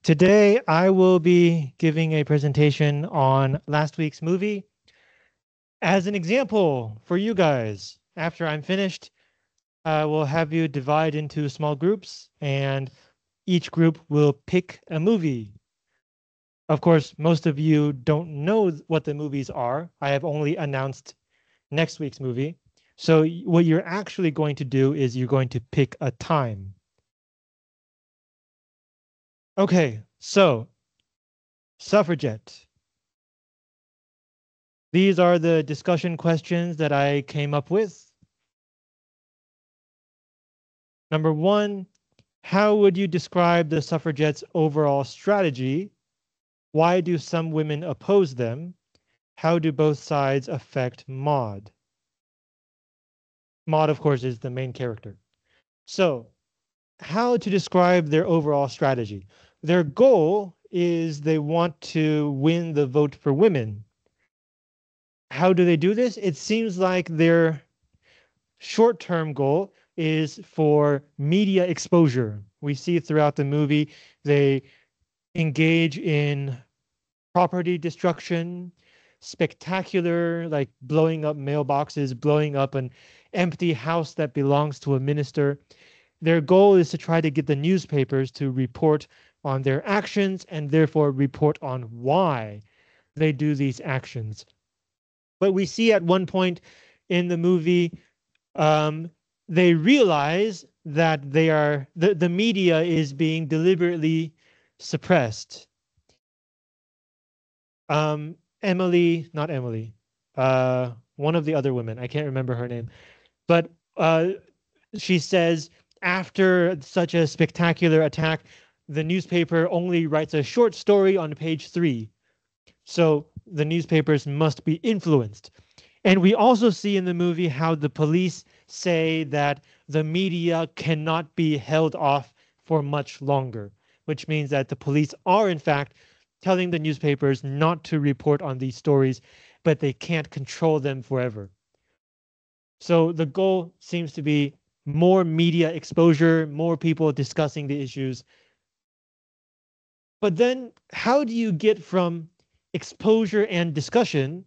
Today, I will be giving a presentation on last week's movie as an example for you guys. After I'm finished, I will have you divide into small groups, and each group will pick a movie. Of course, most of you don't know what the movies are. I have only announced next week's movie. So what you're actually going to do is you're going to pick a time. Okay, so Suffragette. These are the discussion questions that I came up with. Number one, how would you describe the suffragettes' overall strategy? Why do some women oppose them? How do both sides affect Maud? Maud, of course, is the main character. So, how to describe their overall strategy? Their goal is they want to win the vote for women. How do they do this? It seems like their short-term goal is for media exposure. We see throughout the movie they engage in property destruction, spectacular, like blowing up mailboxes, blowing up an empty house that belongs to a minister. Their goal is to try to get the newspapers to report on their actions and therefore report on why they do these actions. But we see at one point in the movie, they realize that the media is being deliberately suppressed. Emily, not Emily, one of the other women, I can't remember her name, but she says after such a spectacular attack, the newspaper only writes a short story on page 3. So the newspapers must be influenced. And we also see in the movie how the police say that the media cannot be held off for much longer, which means that the police are, in fact, telling the newspapers not to report on these stories, but they can't control them forever. So the goal seems to be more media exposure, more people discussing the issues. But then how do you get from exposure and discussion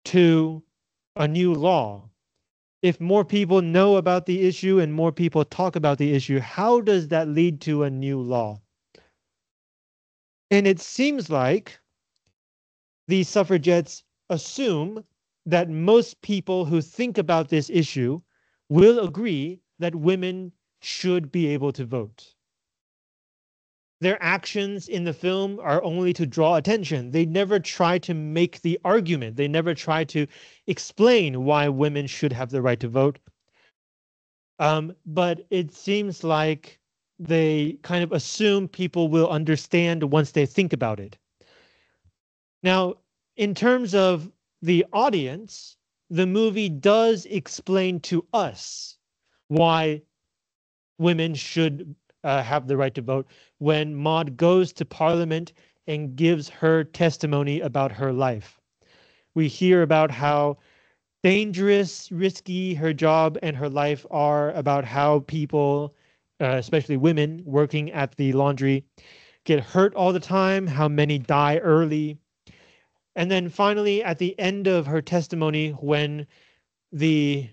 to a new law? If more people know about the issue and more people talk about the issue, how does that lead to a new law? And it seems like the suffragettes assume that most people who think about this issue will agree that women should be able to vote. Their actions in the film are only to draw attention. They never try to make the argument. They never try to explain why women should have the right to vote. But it seems like they kind of assume people will understand once they think about it. Now, in terms of the audience, the movie does explain to us why women should have the right to vote when Maud goes to Parliament and gives her testimony about her life. We hear about how dangerous, risky her job and her life are, about how people, especially women working at the laundry, get hurt all the time, how many die early. And then finally, at the end of her testimony, when the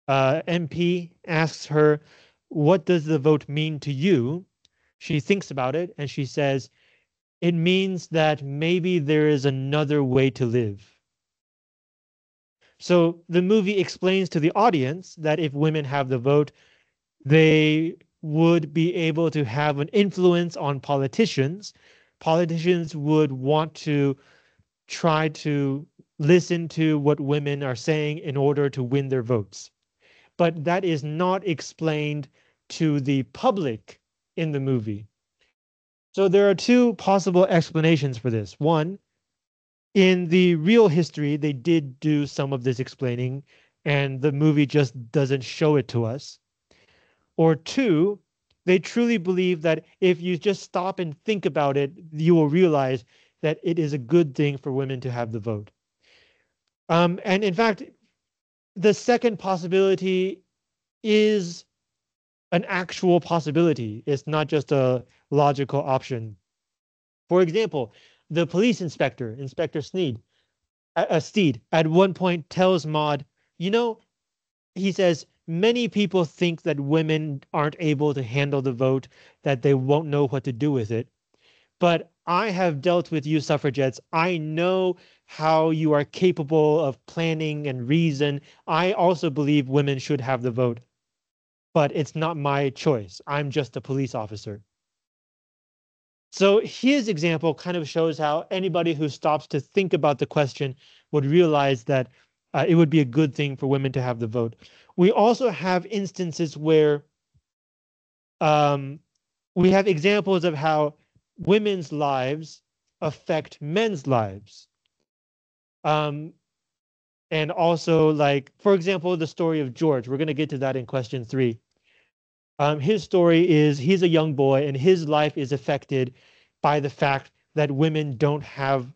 MP asks her, "What does the vote mean to you?" she thinks about it and she says, "It means that maybe there is another way to live." So the movie explains to the audience that if women have the vote, they would be able to have an influence on politicians. Politicians would want to try to listen to what women are saying in order to win their votes. But that is not explained to the public in the movie. So there are two possible explanations for this. One, in the real history, they did do some of this explaining, and the movie just doesn't show it to us. Or two, they truly believe that if you just stop and think about it, you will realize that it is a good thing for women to have the vote. And in fact, the second possibility is an actual possibility. It's not just a logical option. For example, the police inspector, Inspector Steed, at one point tells Maud, you know, he says, many people think that women aren't able to handle the vote, that they won't know what to do with it. But I have dealt with you suffragettes. I know how you are capable of planning and reason. I also believe women should have the vote, but it's not my choice. I'm just a police officer. So his example kind of shows how anybody who stops to think about the question would realize that it would be a good thing for women to have the vote. We also have instances where we have examples of how women's lives affect men's lives. And also, like, for example, the story of George. We're going to get to that in question 3. His story is he's a young boy and his life is affected by the fact that women don't have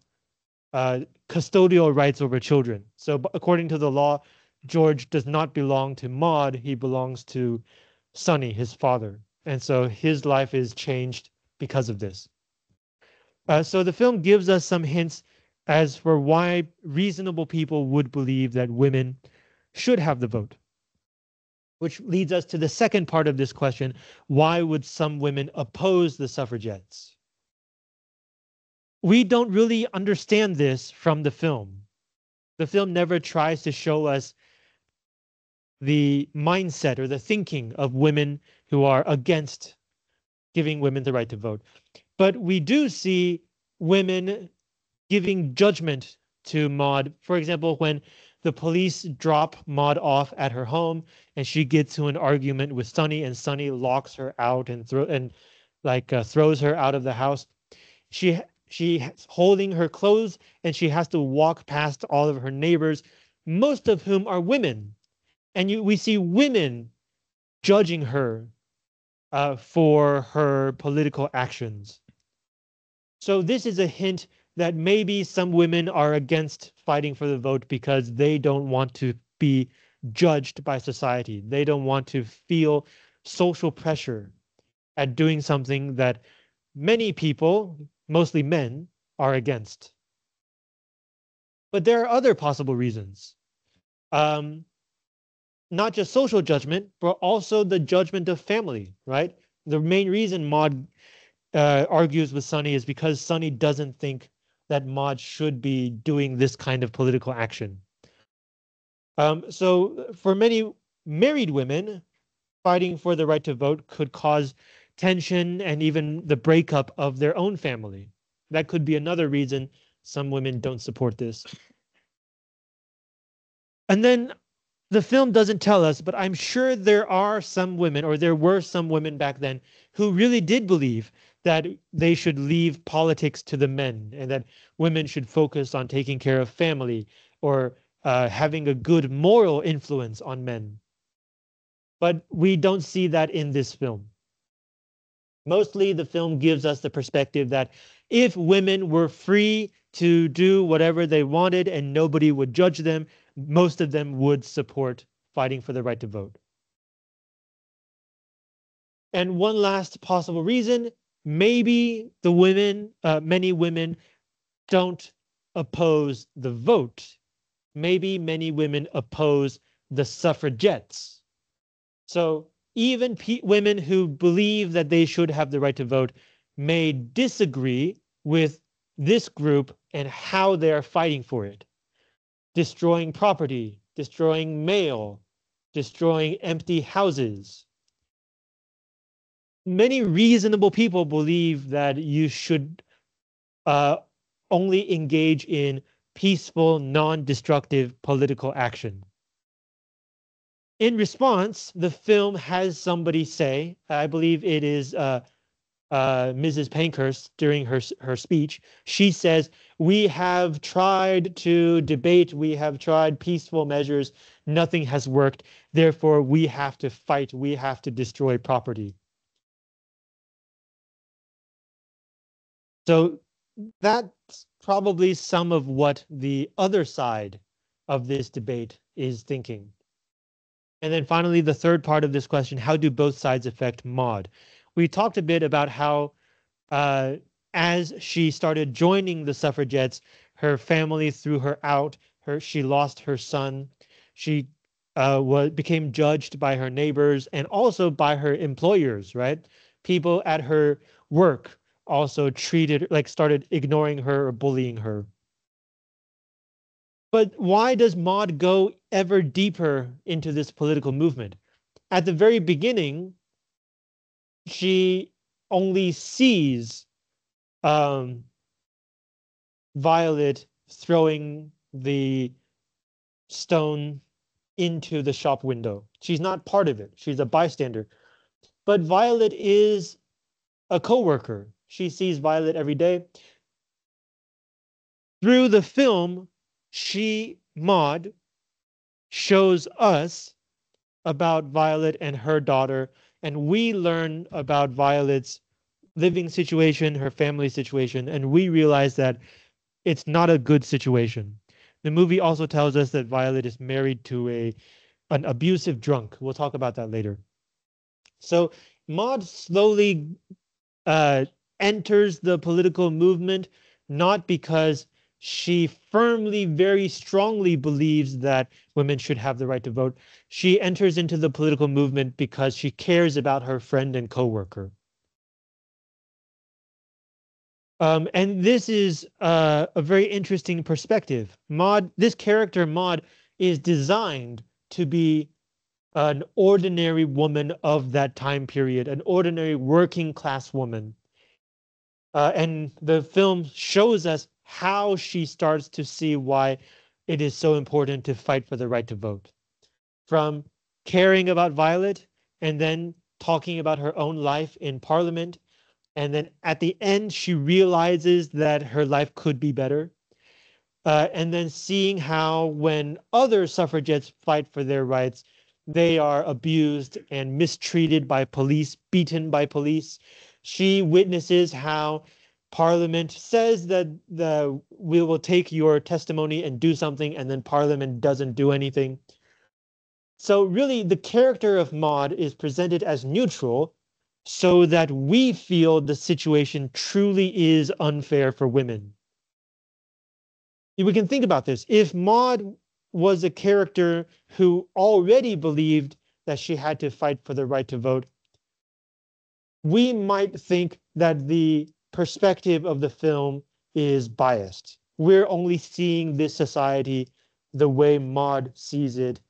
custodial rights over children. So according to the law, George does not belong to Maud. He belongs to Sonny, his father. And so his life is changed because of this. So the film gives us some hints as for why reasonable people would believe that women should have the vote. Which leads us to the second part of this question. Why would some women oppose the suffragettes? We don't really understand this from the film. The film never tries to show us the mindset or the thinking of women who are against giving women the right to vote. But we do see women giving judgment to Maud. For example, when the police drop Maud off at her home and she gets to an argument with Sonny and Sonny locks her out and throws her out of the house. She's holding her clothes and she has to walk past all of her neighbors, most of whom are women. And we see women judging her for her political actions. So this is a hint that maybe some women are against fighting for the vote because they don't want to be judged by society. They don't want to feel social pressure at doing something that many people, mostly men, are against. But there are other possible reasons. Not just social judgment, but also the judgment of family, right? The main reason Maud argues with Sonny is because Sonny doesn't think that Maud should be doing this kind of political action. So for many married women, fighting for the right to vote could cause tension and even the breakup of their own family. That could be another reason some women don't support this. And then the film doesn't tell us, but I'm sure there are some women, or there were some women back then, who really did believe that they should leave politics to the men and that women should focus on taking care of family or having a good moral influence on men. But we don't see that in this film. Mostly the film gives us the perspective that if women were free to do whatever they wanted and nobody would judge them, most of them would support fighting for the right to vote. And one last possible reason, maybe the women, many women don't oppose the vote. Maybe many women oppose the suffragettes. So even women who believe that they should have the right to vote may disagree with this group and how they are fighting for it. Destroying property, destroying mail, destroying empty houses. Many reasonable people believe that you should only engage in peaceful, non-destructive political action. In response, the film has somebody say, I believe it is Mrs. Pankhurst during her speech. She says, we have tried to debate, we have tried peaceful measures, nothing has worked, therefore we have to fight, we have to destroy property. So that's probably some of what the other side of this debate is thinking. And then finally, the third part of this question, how do both sides affect Maud? We talked a bit about how Uh, as she started joining the suffragettes, her family threw her out. She lost her son. She became judged by her neighbors and also by her employers, right? People at her work also started ignoring her or bullying her. But why does Maud go ever deeper into this political movement? At the very beginning, she only sees um, Violet throwing the stone into the shop window. She's not part of it. She's a bystander. But Violet is a coworker. She sees Violet every day. Through the film, Maud, shows us about Violet and her daughter, and we learn about Violet's living situation, her family situation, and we realize that it's not a good situation. The movie also tells us that Violet is married to an abusive drunk. We'll talk about that later. So Maud slowly uh, enters the political movement, not because she firmly, very strongly believes that women should have the right to vote. She enters into the political movement because she cares about her friend and coworker. And this is a very interesting perspective. This character Maud is designed to be an ordinary woman of that time period, an ordinary working class woman. And the film shows us how she starts to see why it is so important to fight for the right to vote. From caring about Violet and then talking about her own life in Parliament. And then at the end, she realizes that her life could be better. And then seeing how when other suffragettes fight for their rights, they are abused and mistreated by police, beaten by police. She witnesses how Parliament says that we will take your testimony and do something, and then Parliament doesn't do anything. So really, the character of Maud is presented as neutral so that we feel the situation truly is unfair for women. We can think about this. If Maud was a character who already believed that she had to fight for the right to vote, we might think that the perspective of the film is biased. We're only seeing this society the way Maud sees it.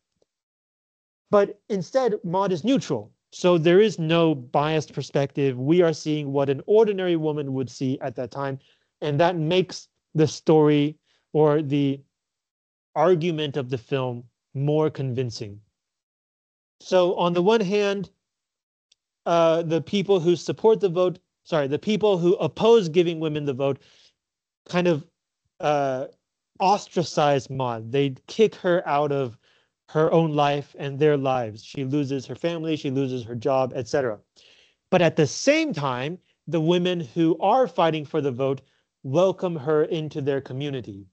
But instead, Maud is neutral. So there is no biased perspective. We are seeing what an ordinary woman would see at that time. And that makes the story or the argument of the film more convincing. So on the one hand, the people who support the vote, the people who oppose giving women the vote kind of ostracize Maud. They kick her out of her own life and their lives. She loses her family, she loses her job, etc. But at the same time, the women who are fighting for the vote welcome her into their community.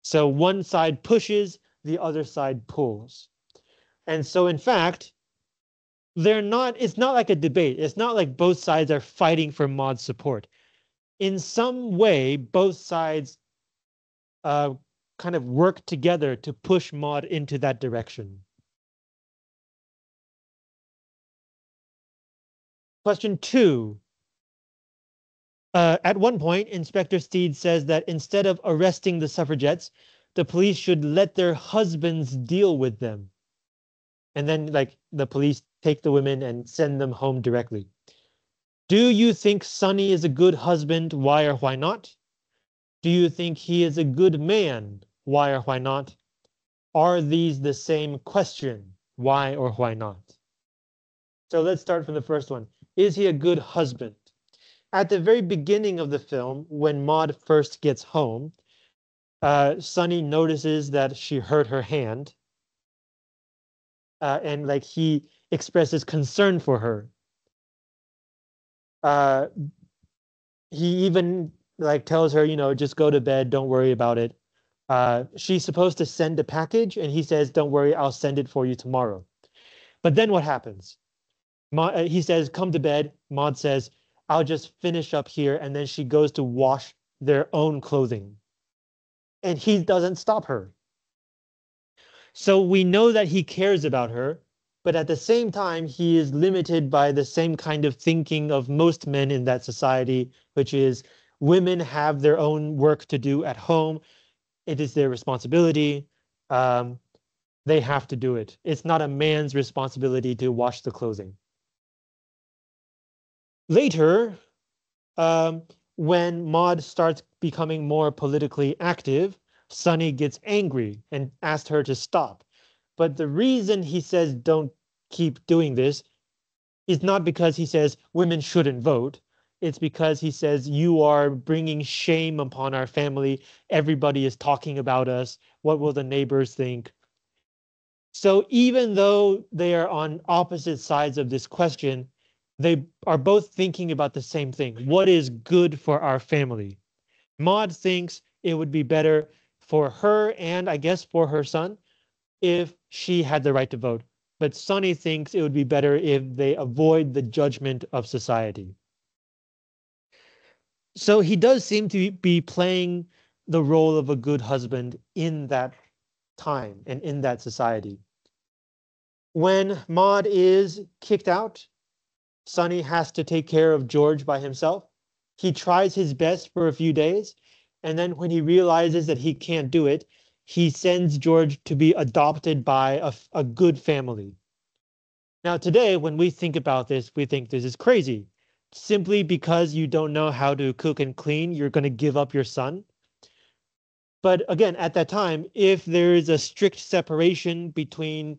So one side pushes, the other side pulls. And so in fact, it's not like a debate. It's not like both sides are fighting for Maud's support. In some way, both sides kind of work together to push Maud into that direction. Question 2. At one point, Inspector Steed says that instead of arresting the suffragettes, the police should let their husbands deal with them. And then the police take the women and send them home directly. Do you think Sonny is a good husband? Why or why not? Do you think he is a good man? Why or why not? Are these the same question? Why or why not? So let's start from the first one. Is he a good husband? At the very beginning of the film, when Maud first gets home, Sonny notices that she hurt her hand. And he expresses concern for her. He even tells her, just go to bed, don't worry about it. She's supposed to send a package, and he says, don't worry, I'll send it for you tomorrow. But then what happens? He says, come to bed. Maud says, I'll just finish up here. And then she goes to wash their own clothing. And he doesn't stop her. So we know that he cares about her, but at the same time, he is limited by the same kind of thinking of most men in that society, which is women have their own work to do at home. It is their responsibility. Um, they have to do it. It's not a man's responsibility to wash the clothing. Later, um, when Maud starts becoming more politically active, Sonny gets angry and asks her to stop. But the reason he says don't keep doing this is not because he says women shouldn't vote. It's because he says you are bringing shame upon our family. Everybody is talking about us. What will the neighbors think? So even though they are on opposite sides of this question, they are both thinking about the same thing. What is good for our family? Maud thinks it would be better for her and I guess for her son if she had the right to vote. But Sonny thinks it would be better if they avoid the judgment of society. So he does seem to be playing the role of a good husband in that time and in that society. When Maud is kicked out, Sonny has to take care of George by himself. He tries his best for a few days, and then when he realizes that he can't do it, he sends George to be adopted by a good family. Now, today, when we think about this, we think this is crazy. Simply because you don't know how to cook and clean, you're going to give up your son. But again, at that time, if there is a strict separation between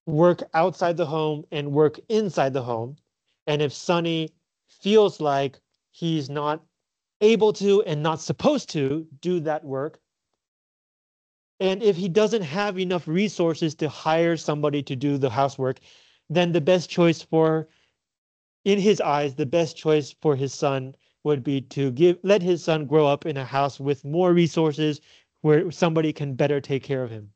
work outside the home and work inside the home, and if Sonny feels like he's not able to and not supposed to do that work, and if he doesn't have enough resources to hire somebody to do the housework, then the best choice for, in his eyes, the best choice for his son would be to let his son grow up in a house with more resources where somebody can better take care of him.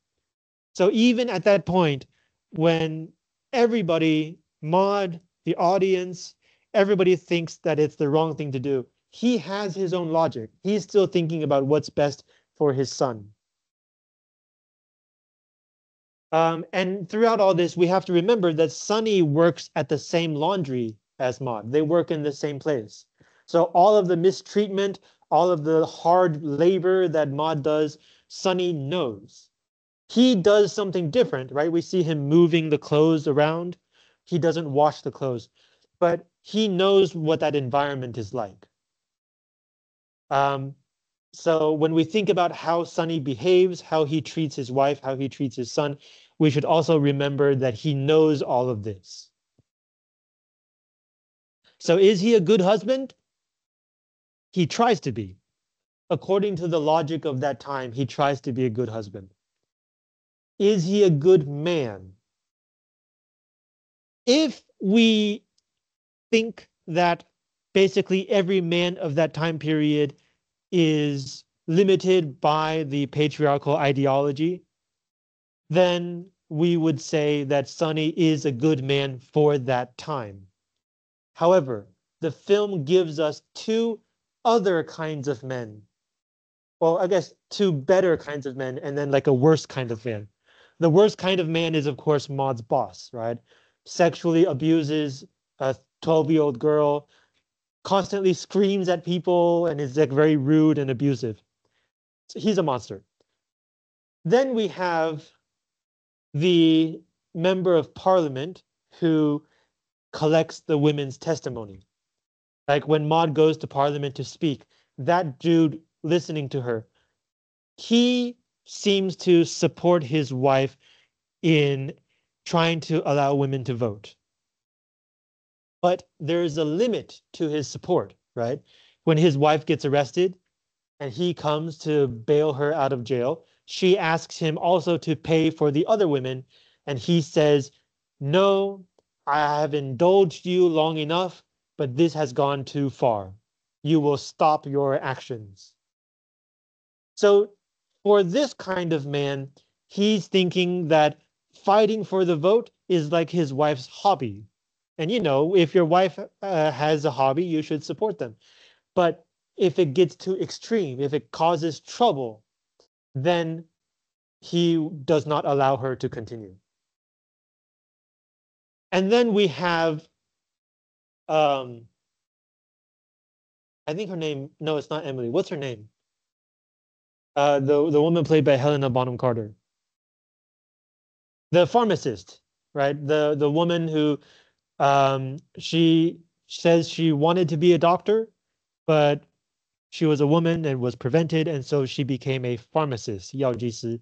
So even at that point, when everybody, Maud, the audience, everybody thinks that it's the wrong thing to do, he has his own logic. He's still thinking about what's best for his son. And throughout all this, we have to remember that Sonny works at the same laundry as Maud. They work in the same place. So all of the mistreatment, all of the hard labor that Maud does, Sonny knows. He does something different, right? We see him moving the clothes around. He doesn't wash the clothes, but he knows what that environment is like. So when we think about how Sonny behaves, how he treats his wife, how he treats his son, we should also remember that he knows all of this. So is he a good husband? He tries to be. According to the logic of that time, he tries to be a good husband. Is he a good man? If we think that basically every man of that time period is limited by the patriarchal ideology, then we would say that Sonny is a good man for that time. However, the film gives us two other kinds of men. Well, I guess two better kinds of men and then like a worse kind of man. The worst kind of man is, of course, Maud's boss, right? Sexually abuses a 12-year-old girl, constantly screams at people, and is like very rude and abusive. So he's a monster. Then we have the member of parliament who collects the women's testimony. Like when Maud goes to parliament to speak, that dude listening to her, he seems to support his wife in trying to allow women to vote. But there's a limit to his support, right? When his wife gets arrested and he comes to bail her out of jail, she asks him also to pay for the other women. And he says, no, I have indulged you long enough, but this has gone too far. You will stop your actions. So for this kind of man, he's thinking that fighting for the vote is like his wife's hobby. And if your wife has a hobby, you should support them. But if it gets too extreme, if it causes trouble, then he does not allow her to continue. And then we have, I think her name, no, it's not Emily. What's her name? The woman played by Helena Bonham Carter. The pharmacist, right? The woman who she says she wanted to be a doctor, but she was a woman and was prevented, and so she became a pharmacist, 药剂师.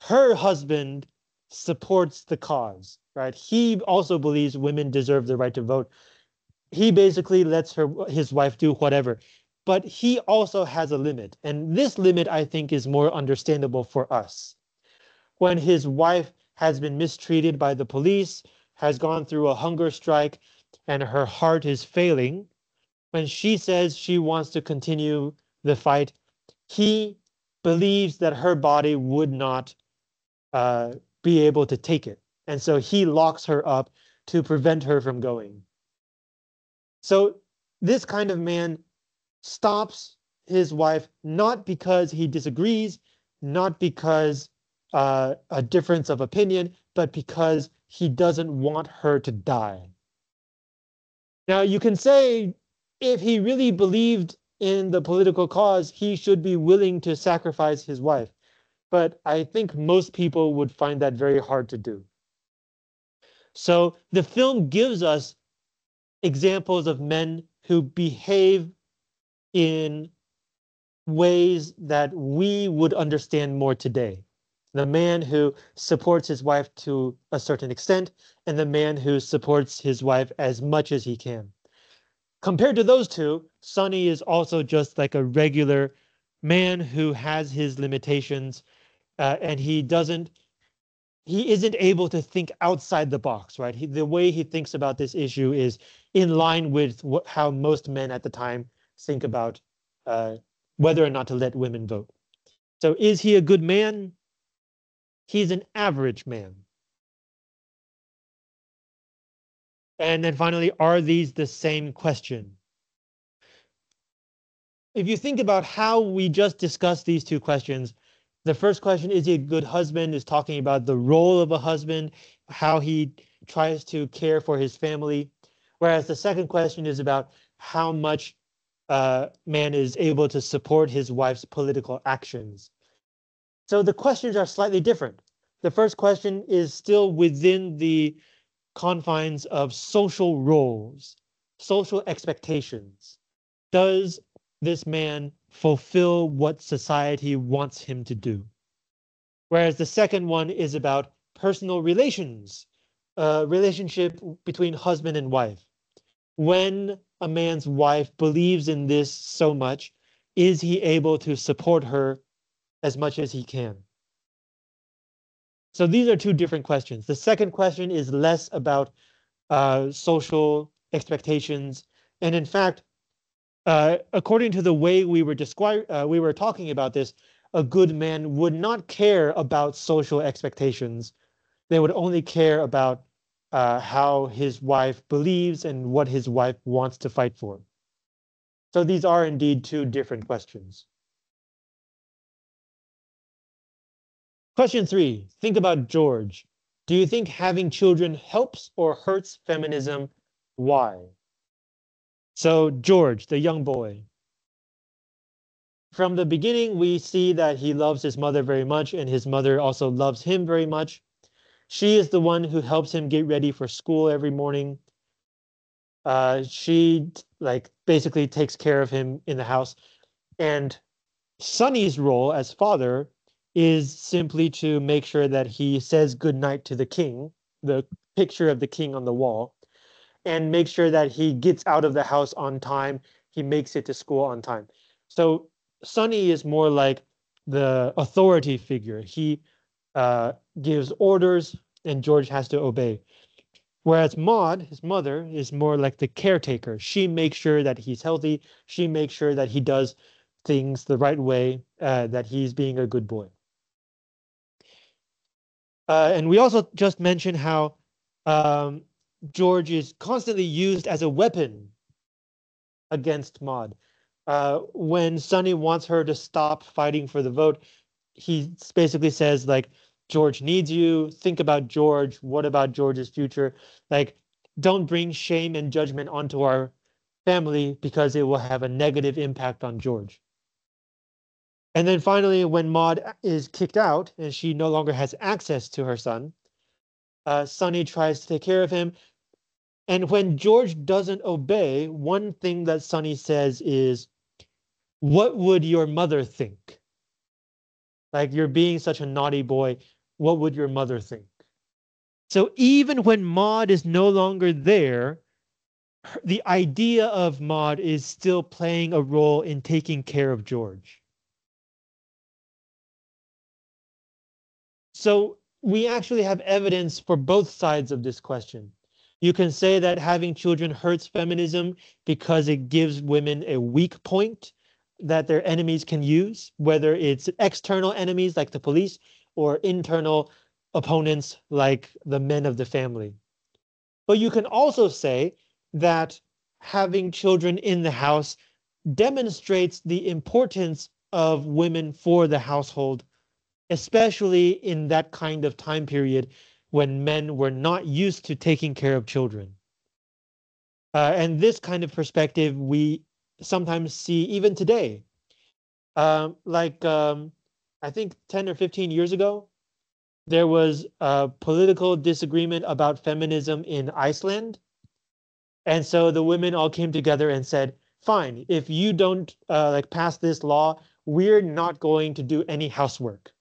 Her husband supports the cause, right? He also believes women deserve the right to vote. He basically lets his wife do whatever, but he also has a limit, and this limit I think is more understandable for us. When his wife has been mistreated by the police, has gone through a hunger strike, and her heart is failing, when she says she wants to continue the fight, he believes that her body would not be able to take it. And so he locks her up to prevent her from going. So this kind of man stops his wife not because he disagrees, not because a difference of opinion, but because he doesn't want her to die. Now, you can say if he really believed in the political cause, he should be willing to sacrifice his wife. But I think most people would find that very hard to do. So the film gives us examples of men who behave in ways that we would understand more today. The man who supports his wife to a certain extent, and the man who supports his wife as much as he can. Compared to those two, Sonny is also just like a regular man who has his limitations, and he isn't able to think outside the box, right? The way he thinks about this issue is in line with how most men at the time think about whether or not to let women vote. So is he a good man? He's an average man. And then finally, are these the same question? If you think about how we just discussed these two questions, the first question, is he a good husband, is talking about the role of a husband, how he tries to care for his family. Whereas the second question is about how much man is able to support his wife's political actions. So the questions are slightly different. The first question is still within the confines of social roles, social expectations. Does this man fulfill what society wants him to do? Whereas the second one is about personal relations, relationship between husband and wife. When a man's wife believes in this so much, is he able to support her as much as he can? So these are two different questions. The second question is less about social expectations. And in fact, according to the way we were talking about this, a good man would not care about social expectations. They would only care about how his wife believes and what his wife wants to fight for. So these are indeed two different questions. Question 3, think about George. Do you think having children helps or hurts feminism? Why? So George, the young boy. From the beginning, we see that he loves his mother very much, and his mother also loves him very much. She is the one who helps him get ready for school every morning. She basically takes care of him in the house. And Sonny's role as father is simply to make sure that he says goodnight to the king, the picture of the king on the wall, and make sure that he gets out of the house on time. He makes it to school on time. So Sonny is more like the authority figure. He gives orders, and George has to obey. Whereas Maud, his mother, is more like the caretaker. She makes sure that he's healthy. She makes sure that he does things the right way, that he's being a good boy. And we also just mentioned how George is constantly used as a weapon against Maud. When Sonny wants her to stop fighting for the vote, he basically says, like, George needs you. Think about George. What about George's future? Like, don't bring shame and judgment onto our family because it will have a negative impact on George. And then finally, when Maud is kicked out and she no longer has access to her son, Sonny tries to take care of him. And when George doesn't obey, one thing that Sonny says is, "What would your mother think? Like, you're being such a naughty boy. What would your mother think?" So even when Maud is no longer there, the idea of Maud is still playing a role in taking care of George. So we actually have evidence for both sides of this question. You can say that having children hurts feminism because it gives women a weak point that their enemies can use, whether it's external enemies like the police or internal opponents like the men of the family. But you can also say that having children in the house demonstrates the importance of women for the household, especially in that kind of time period when men were not used to taking care of children. And this kind of perspective we sometimes see even today. I think 10 or 15 years ago, there was a political disagreement about feminism in Iceland. And so the women all came together and said, fine, if you don't pass this law, we're not going to do any housework.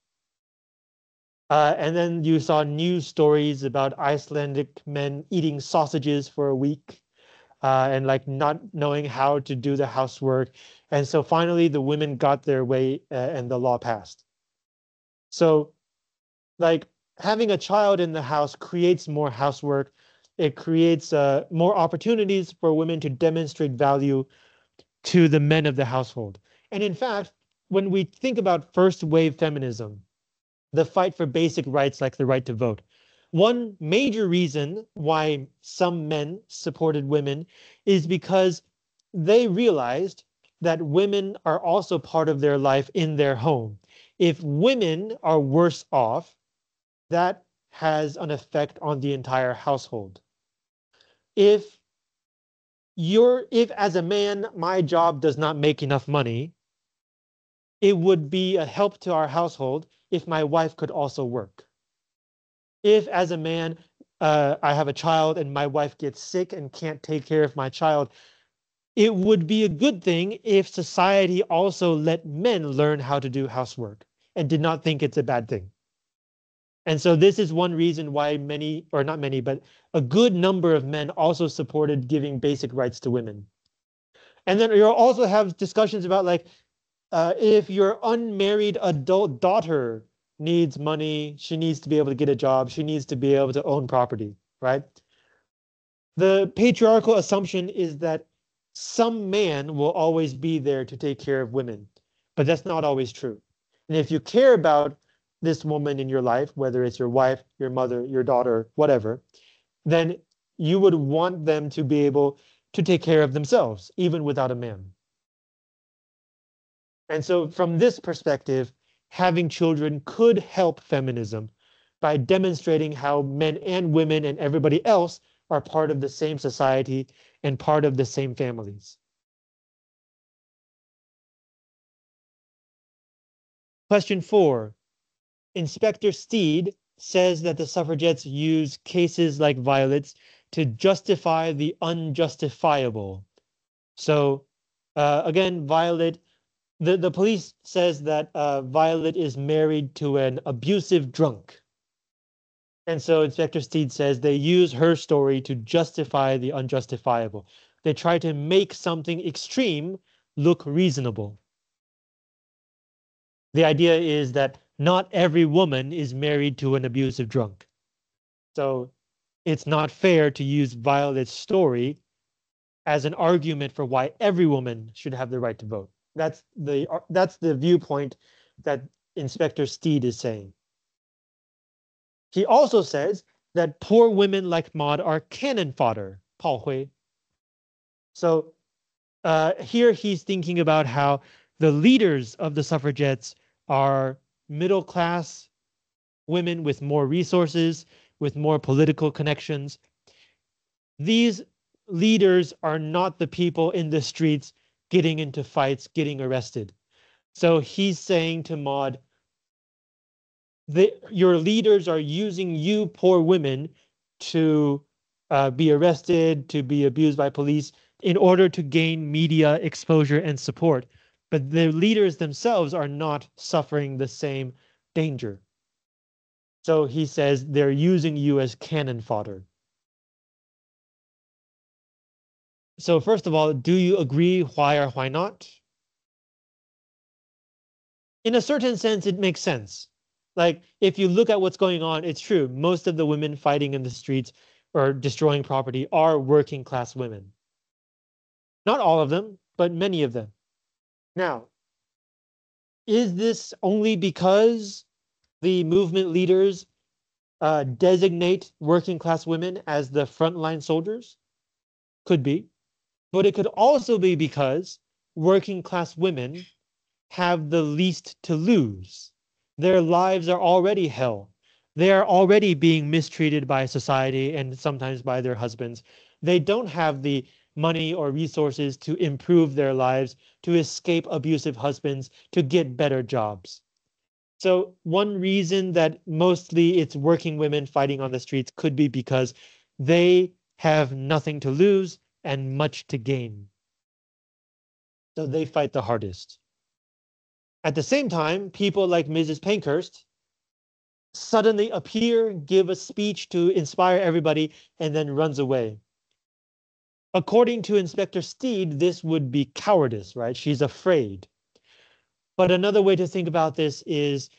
And then you saw news stories about Icelandic men eating sausages for a week and like not knowing how to do the housework. And so finally the women got their way and the law passed. So like having a child in the house creates more housework. It creates more opportunities for women to demonstrate value to the men of the household. And in fact, when we think about first wave feminism, the fight for basic rights like the right to vote, one major reason why some men supported women is because they realized that women are also part of their life in their home. If women are worse off, that has an effect on the entire household. If if as a man, my job does not make enough money, it would be a help to our household if my wife could also work. If as a man, I have a child and my wife gets sick and can't take care of my child, it would be a good thing if society also let men learn how to do housework and did not think it's a bad thing. And so this is one reason why many, or not many, but a good number of men also supported giving basic rights to women. And then you'll also have discussions about like, if your unmarried adult daughter needs money, she needs to be able to get a job, she needs to be able to own property, right? The patriarchal assumption is that some man will always be there to take care of women, but that's not always true. And if you care about this woman in your life, whether it's your wife, your mother, your daughter, whatever, then you would want them to be able to take care of themselves, even without a man. And so from this perspective, having children could help feminism by demonstrating how men and women and everybody else are part of the same society and part of the same families. Question 4. Inspector Steed says that the suffragettes use cases like Violet's to justify the unjustifiable. So again, Violet, the police says that Violet is married to an abusive drunk. And so Inspector Steed says they use her story to justify the unjustifiable. They try to make something extreme look reasonable. The idea is that not every woman is married to an abusive drunk. So it's not fair to use Violet's story as an argument for why every woman should have the right to vote. That's the viewpoint that Inspector Steed is saying. He also says that poor women like Maud are cannon fodder, 炮灰. So here he's thinking about how the leaders of the suffragettes are middle class women with more resources, with more political connections. These leaders are not the people in the streets getting into fights, getting arrested. So he's saying to Maud, your leaders are using you poor women to be arrested, to be abused by police in order to gain media exposure and support. But the leaders themselves are not suffering the same danger. So he says they're using you as cannon fodder. So first of all, do you agree? Why or why not? In a certain sense, it makes sense. Like if you look at what's going on, it's true. Most of the women fighting in the streets or destroying property are working class women. Not all of them, but many of them. Now, is this only because the movement leaders designate working class women as the frontline soldiers? Could be. But it could also be because working class women have the least to lose. Their lives are already hell. They are already being mistreated by society and sometimes by their husbands. They don't have the money or resources to improve their lives, to escape abusive husbands, to get better jobs. So one reason that mostly it's working women fighting on the streets could be because they have nothing to lose and much to gain. So they fight the hardest. At the same time, people like Mrs. Pankhurst suddenly appear, give a speech to inspire everybody, and then runs away. According to Inspector Steed, this would be cowardice, right? She's afraid. But another way to think about this is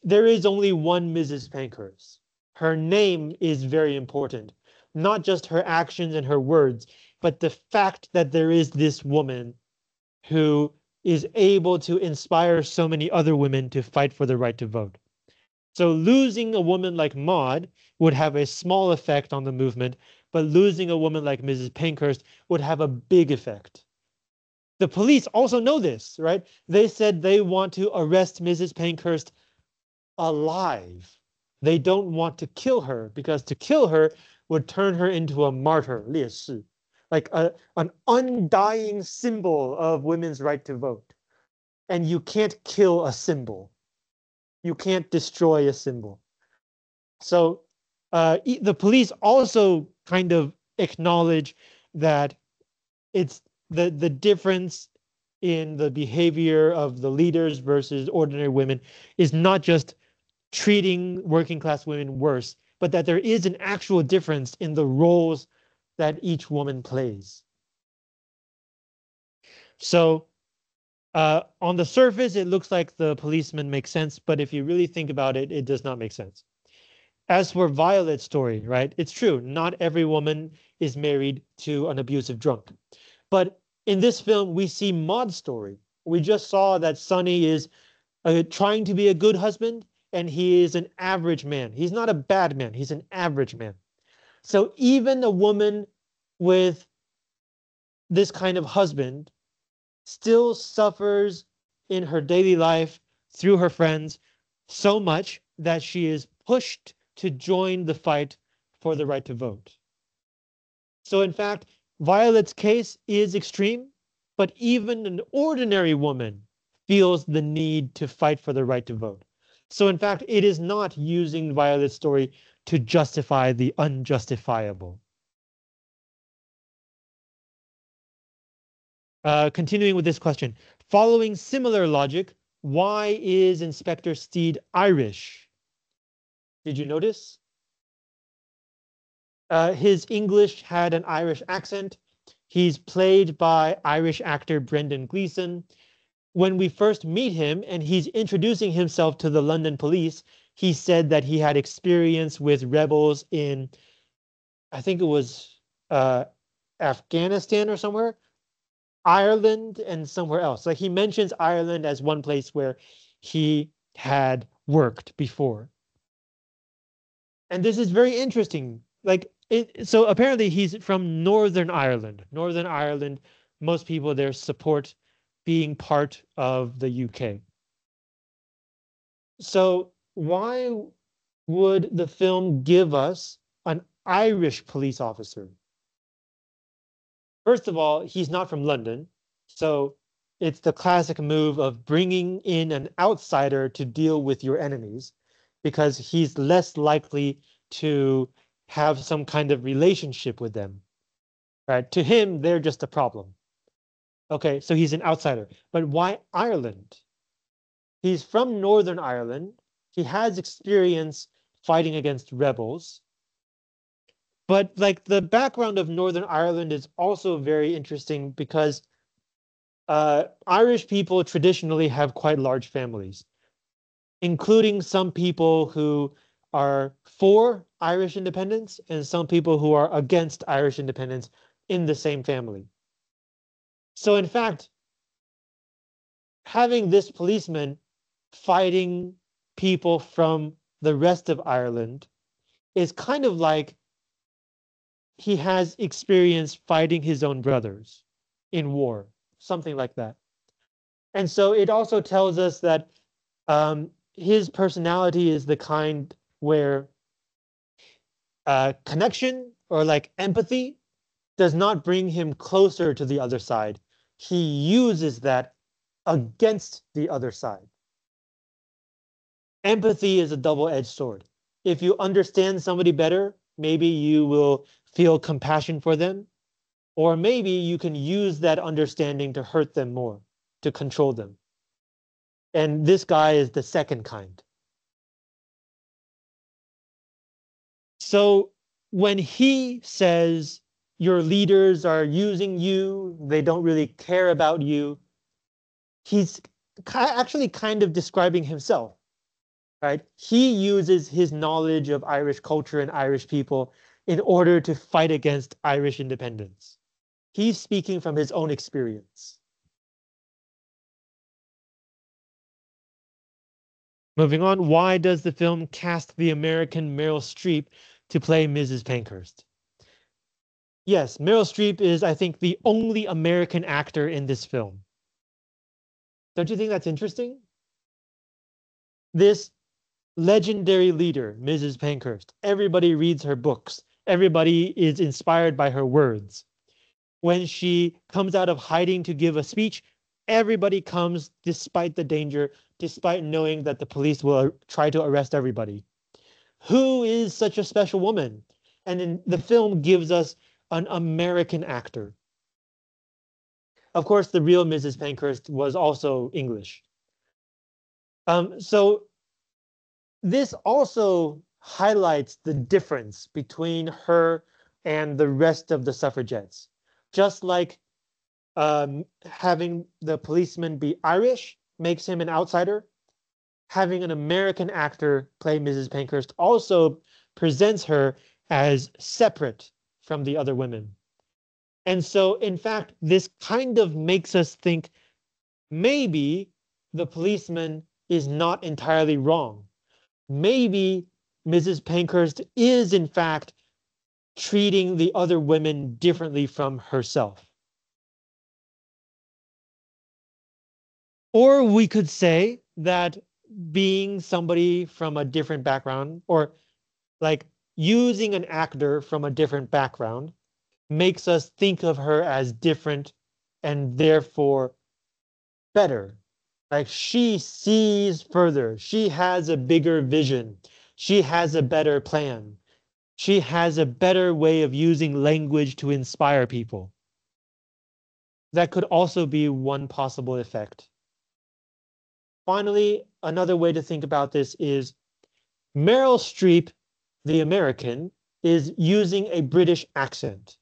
there is only one Mrs. Pankhurst. Her name is very important, not just her actions and her words, but the fact that there is this woman who is able to inspire so many other women to fight for the right to vote. So losing a woman like Maud would have a small effect on the movement, but losing a woman like Mrs. Pankhurst would have a big effect. The police also know this, right? They said they want to arrest Mrs. Pankhurst alive. They don't want to kill her because to kill her would turn her into a martyr, 烈士, like an undying symbol of women's right to vote. And you can't kill a symbol. You can't destroy a symbol. So the police also kind of acknowledge that it's the difference in the behavior of the leaders versus ordinary women is not just treating working class women worse, but that there is an actual difference in the roles that each woman plays. So on the surface, it looks like the policeman makes sense, but if you really think about it, it does not make sense. As for Violet's story, right? It's true. Not every woman is married to an abusive drunk. But in this film, we see Maud's story. We just saw that Sonny is trying to be a good husband, and he is an average man. He's not a bad man. He's an average man. So even a woman with this kind of husband still suffers in her daily life through her friends so much that she is pushed to join the fight for the right to vote. So in fact, Violet's case is extreme, but even an ordinary woman feels the need to fight for the right to vote. So in fact, it is not using Violet's story to justify the unjustifiable. Continuing with this question, following similar logic, why is Inspector Steed Irish? Did you notice? His English had an Irish accent. He's played by Irish actor Brendan Gleeson. When we first meet him and he's introducing himself to the London police, he said that he had experience with rebels in, I think it was Afghanistan or somewhere, Ireland and somewhere else. Like he mentions Ireland as one place where he had worked before. And this is very interesting. So apparently he's from Northern Ireland. Northern Ireland, most people there support being part of the UK. So why would the film give us an Irish police officer? First of all, he's not from London. So it's the classic move of bringing in an outsider to deal with your enemies because he's less likely to have some kind of relationship with them, right? To him, they're just a problem. Okay, so he's an outsider. But why Ireland? He's from Northern Ireland. He has experience fighting against rebels. But like the background of Northern Ireland is also very interesting because Irish people traditionally have quite large families, including some people who are for Irish independence and some people who are against Irish independence in the same family. So in fact, having this policeman fighting people from the rest of Ireland is kind of like he has experience fighting his own brothers in war, something like that. And so it also tells us that his personality is the kind where connection or like empathy does not bring him closer to the other side. He uses that against the other side. Empathy is a double-edged sword. If you understand somebody better, maybe you will feel compassion for them, or maybe you can use that understanding to hurt them more, to control them. And this guy is the second kind. So when he says your leaders are using you, they don't really care about you, he's actually kind of describing himself, right? He uses his knowledge of Irish culture and Irish people in order to fight against Irish independence. He's speaking from his own experience. Moving on, why does the film cast the American Meryl Streep to play Mrs. Pankhurst? Yes, Meryl Streep is, I think, the only American actor in this film. Don't you think that's interesting? This legendary leader, Mrs. Pankhurst, everybody reads her books. Everybody is inspired by her words. When she comes out of hiding to give a speech, everybody comes despite the danger, despite knowing that the police will try to arrest everybody. Who is such a special woman? And in the film gives us an American actor. Of course, the real Mrs. Pankhurst was also English. So this also highlights the difference between her and the rest of the suffragettes. Just like having the policeman be Irish makes him an outsider, having an American actor play Mrs. Pankhurst also presents her as separate from the other women. And so, in fact, this kind of makes us think maybe the policeman is not entirely wrong. Maybe Mrs. Pankhurst is, in fact, treating the other women differently from herself. Or we could say that being somebody from a different background, or like using an actor from a different background, makes us think of her as different and therefore better. Like she sees further. She has a bigger vision. She has a better plan. She has a better way of using language to inspire people. That could also be one possible effect. Finally, another way to think about this is Meryl Streep, the American, is using a British accent.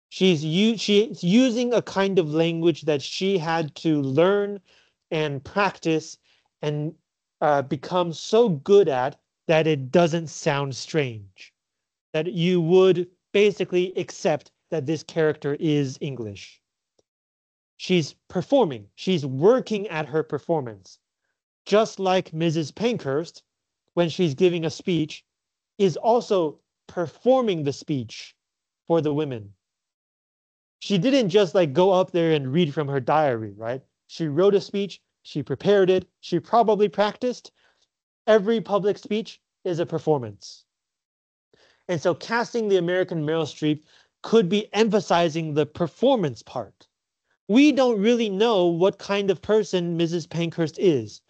She's using a kind of language that she had to learn and practice and become so good at that it doesn't sound strange. That you would basically accept that this character is English. She's performing. She's working at her performance. Just like Mrs. Pankhurst, when she's giving a speech, is also performing the speech for the women. She didn't just like go up there and read from her diary, right? She wrote a speech, she prepared it, she probably practiced. Every public speech is a performance. And so casting the American Meryl Streep could be emphasizing the performance part. We don't really know what kind of person Mrs. Pankhurst is.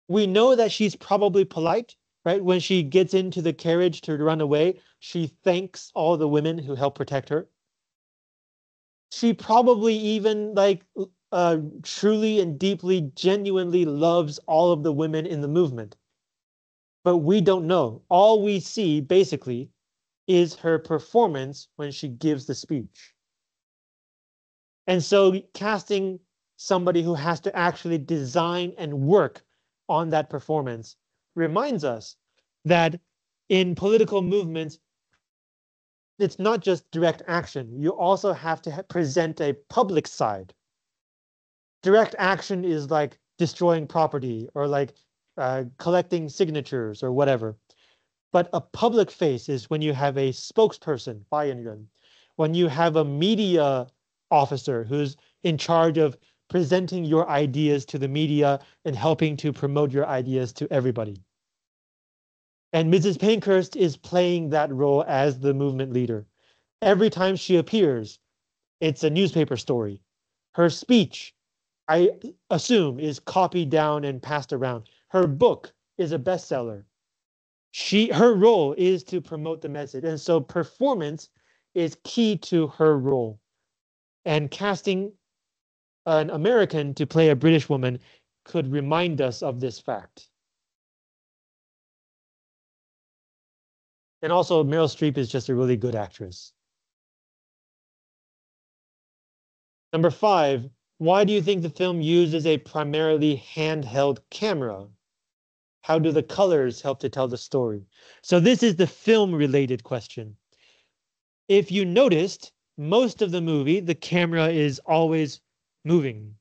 We know that she's probably polite, right? When she gets into the carriage to run away, she thanks all the women who help protect her. She probably even truly and deeply, genuinely loves all of the women in the movement. But we don't know. All we see basically is her performance when she gives the speech. And so casting somebody who has to actually design and work on that performance reminds us that in political movements, it's not just direct action. You also have to present a public side. Direct action is like destroying property or like collecting signatures or whatever. But a public face is when you have a spokesperson, 发言人, when you have a media officer who's in charge of presenting your ideas to the media and helping to promote your ideas to everybody. And Mrs. Pankhurst is playing that role as the movement leader. Every time she appears, it's a newspaper story. Her speech, I assume, is copied down and passed around. Her book is a bestseller. Her role is to promote the message. And so performance is key to her role. And casting an American to play a British woman could remind us of this fact. And also, Meryl Streep is just a really good actress. Number 5, why do you think the film uses a primarily handheld camera? How do the colors help to tell the story? So this is the film-related question. If you noticed, most of the movie, the camera is always moving.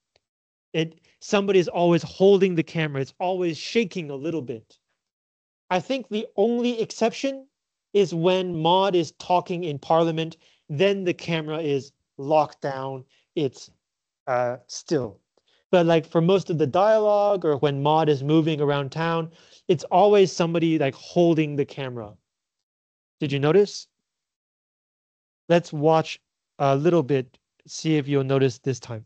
Somebody's always holding the camera. It's always shaking a little bit. I think the only exception is when Maud is talking in Parliament, then the camera is locked down. It's still. But like for most of the dialogue or when Maud is moving around town, it's always somebody like holding the camera. Did you notice? Let's watch a little bit, see if you'll notice this time.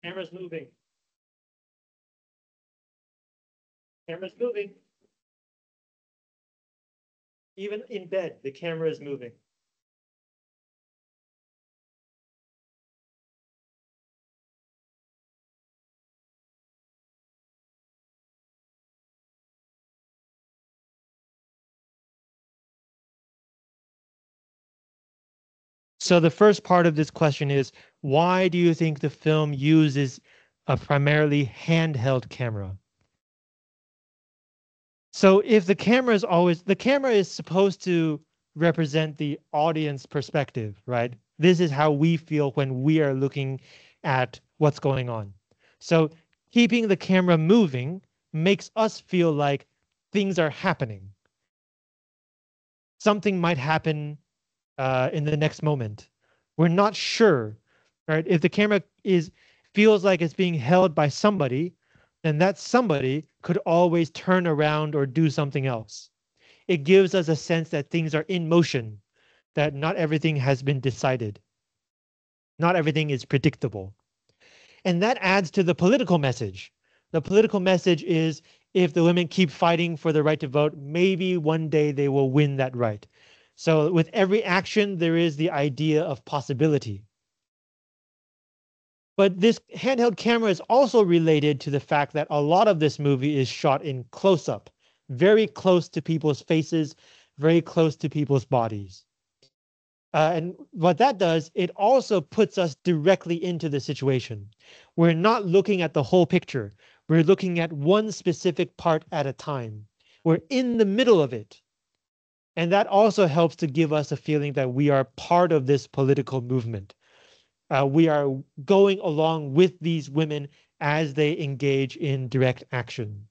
Camera's moving. Camera's moving. Even in bed, the camera is moving. So the first part of this question is, why do you think the film uses a primarily handheld camera? So if the camera is supposed to represent the audience perspective, right? This is how we feel when we are looking at what's going on. So keeping the camera moving makes us feel like things are happening. Something might happen in the next moment. We're not sure, right? If the camera feels like it's being held by somebody, then that somebody could always turn around or do something else. It gives us a sense that things are in motion, that not everything has been decided. Not everything is predictable. And that adds to the political message. The political message is if the women keep fighting for the right to vote, maybe one day they will win that right. So with every action, there is the idea of possibility. But this handheld camera is also related to the fact that a lot of this movie is shot in close-up, very close to people's faces, very close to people's bodies. And what that does, it also puts us directly into the situation. We're not looking at the whole picture. We're looking at one specific part at a time. We're in the middle of it. And that also helps to give us a feeling that we are part of this political movement. We are going along with these women as they engage in direct action.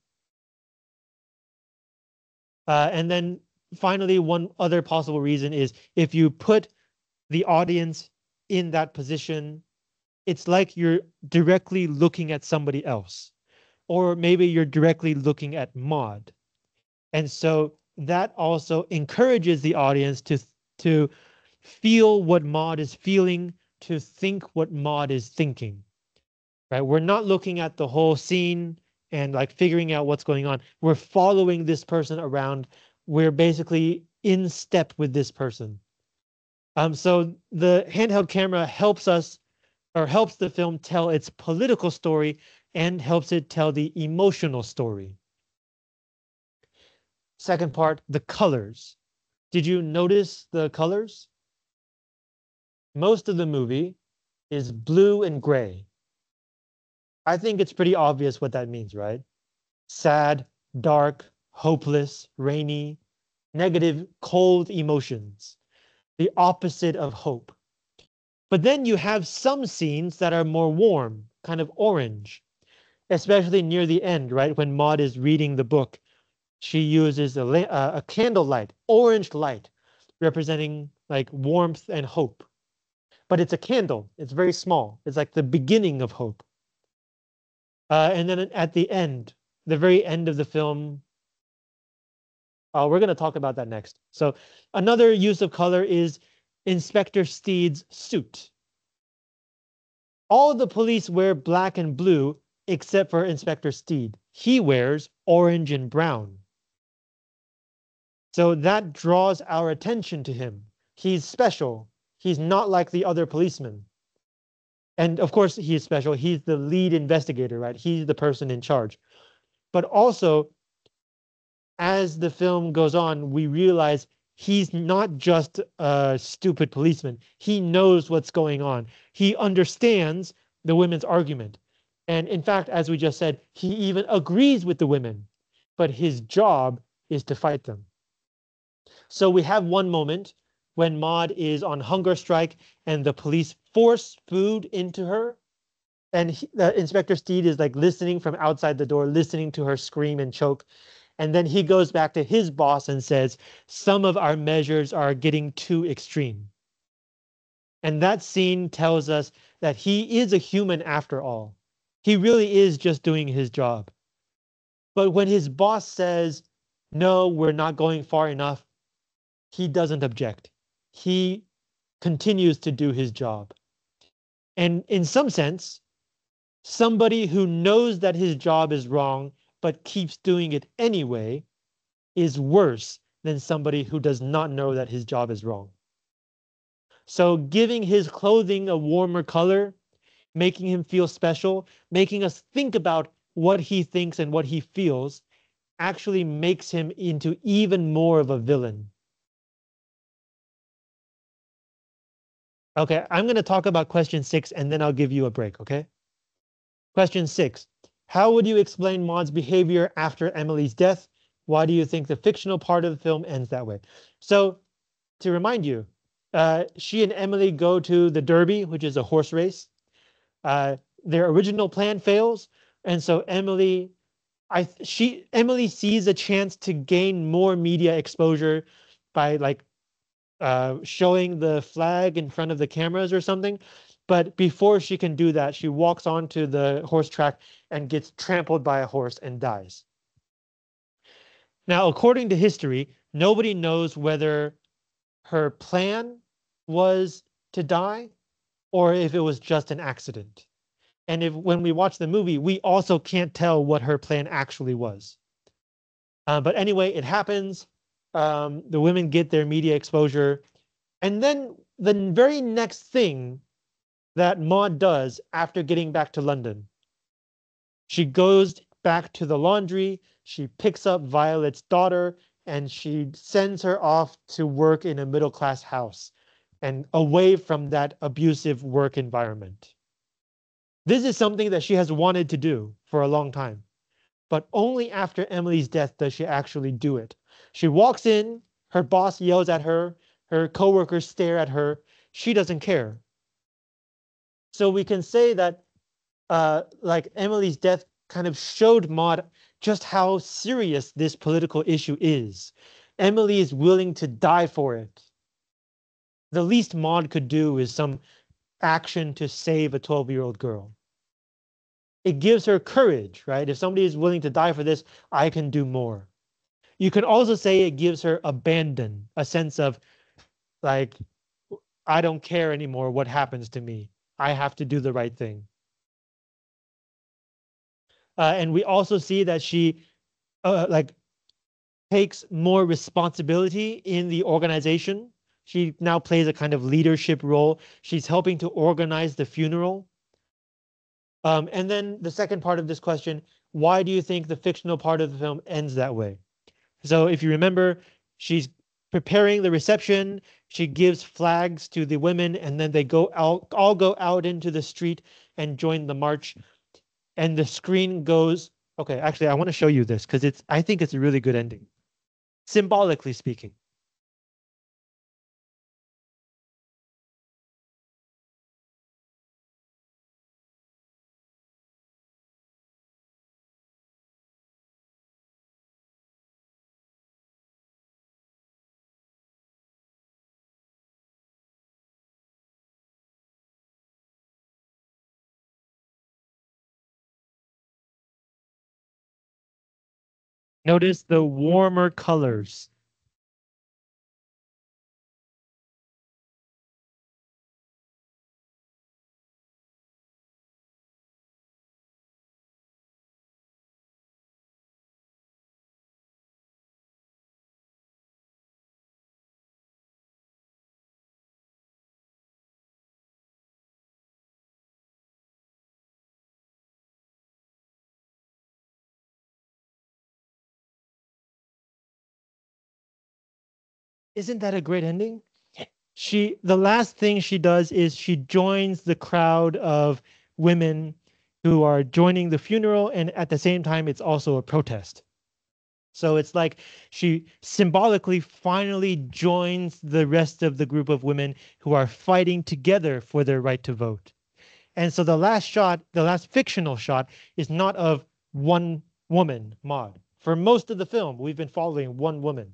And then finally, one other possible reason is if you put the audience in that position, it's like you're directly looking at somebody else, or maybe you're directly looking at Maud. And so that also encourages the audience to feel what Maud is feeling, to think what Maud is thinking. Right? We're not looking at the whole scene and like figuring out what's going on. We're following this person around. We're basically in step with this person. So the handheld camera helps us or helps the film tell its political story and helps it tell the emotional story. Second part, the colors. Did you notice the colors? Most of the movie is blue and gray. I think it's pretty obvious what that means, right? Sad, dark, hopeless, rainy, negative, cold emotions, the opposite of hope. But then you have some scenes that are more warm, kind of orange, especially near the end, right? When Maud is reading the book, she uses a candle light, orange light, representing like warmth and hope. But it's a candle. It's very small. It's like the beginning of hope. And then at the end, the very end of the film, we're going to talk about that next. So another use of color is Inspector Steed's suit. All of the police wear black and blue except for Inspector Steed. He wears orange and brown. So that draws our attention to him. He's special. He's not like the other policemen. And of course, he's special. He's the lead investigator, right? He's the person in charge. But also, as the film goes on, we realize he's not just a stupid policeman. He knows what's going on. He understands the women's argument. And in fact, as we just said, he even agrees with the women. But his job is to fight them. So we have one moment when Maud is on hunger strike and the police force food into her. And Inspector Steed is like listening from outside the door, listening to her scream and choke. And then he goes back to his boss and says, some of our measures are getting too extreme. And that scene tells us that he is a human after all. He really is just doing his job. But when his boss says, no, we're not going far enough, he doesn't object. He continues to do his job. And in some sense, somebody who knows that his job is wrong but keeps doing it anyway is worse than somebody who does not know that his job is wrong. So giving his clothing a warmer color, making him feel special, making us think about what he thinks and what he feels actually makes him into even more of a villain. Okay, I'm going to talk about question 6 and then I'll give you a break, okay? Question 6. How would you explain Maud's behavior after Emily's death? Why do you think the fictional part of the film ends that way? So to remind you, she and Emily go to the Derby, which is a horse race. Their original plan fails. And so Emily sees a chance to gain more media exposure by like showing the flag in front of the cameras or something. But before she can do that, she walks onto the horse track and gets trampled by a horse and dies. Now, according to history, nobody knows whether her plan was to die or if it was just an accident. And when we watch the movie, we also can't tell what her plan actually was. But anyway, it happens. The women get their media exposure. And then the very next thing that Maud does after getting back to London, she goes back to the laundry, she picks up Violet's daughter, and she sends her off to work in a middle-class house. and away from that abusive work environment. This is something that she has wanted to do for a long time, but only after Emily's death does she actually do it. She walks in, her boss yells at her coworkers stare at her. She doesn't care. So we can say that like Emily's death kind of showed Maud just how serious this political issue is. Emily is willing to die for it. The least Maud could do is some action to save a 12-year-old girl. It gives her courage, right? If somebody is willing to die for this, I can do more. You can also say it gives her abandon, a sense of like, I don't care anymore what happens to me. I have to do the right thing. And we also see that she like takes more responsibility in the organization. She now plays a kind of leadership role. She's helping to organize the funeral. And then the second part of this question, why do you think the fictional part of the film ends that way? So if you remember, she's preparing the reception. She gives flags to the women, and then they go out, all go out into the street and join the march. And the screen goes, okay, actually, I want to show you this because I think it's a really good ending, symbolically speaking. Notice the warmer colors. Isn't that a great ending? The last thing she does is she joins the crowd of women who are joining the funeral, and at the same time, it's also a protest. So it's like she symbolically finally joins the rest of the group of women who are fighting together for their right to vote. And so the last shot, the last fictional shot, is not of one woman, Maud. For most of the film, we've been following one woman.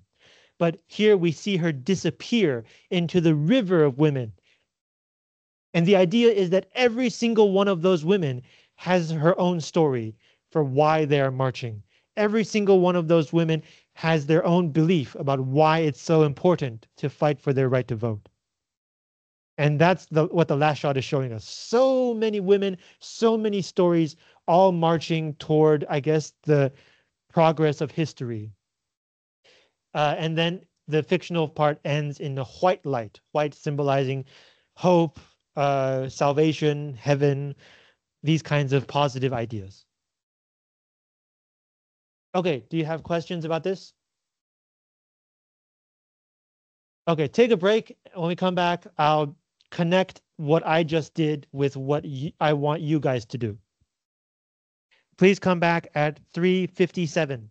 But here we see her disappear into the river of women. And the idea is that every single one of those women has her own story for why they are marching. Every single one of those women has their own belief about why it's so important to fight for their right to vote. And that's what the last shot is showing us. So many women, so many stories, all marching toward, I guess, the progress of history. And then the fictional part ends in the white light, white symbolizing hope, salvation, heaven, these kinds of positive ideas. Okay, do you have questions about this? Okay, take a break. When we come back, I'll connect what I just did with what I want you guys to do. Please come back at 3:57.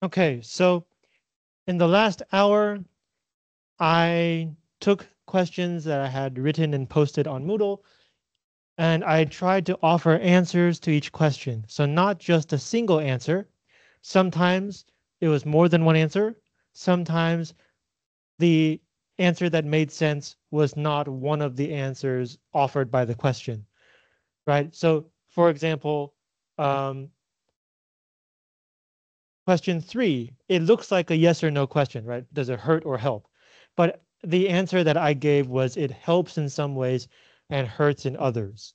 Okay, so in the last hour, I took questions that I had written and posted on Moodle, and I tried to offer answers to each question. So not just a single answer. Sometimes it was more than one answer. Sometimes the answer that made sense was not one of the answers offered by the question, right? So for example, um, question 3, it looks like a yes or no question, right? Does it hurt or help? But the answer that I gave was it helps in some ways and hurts in others.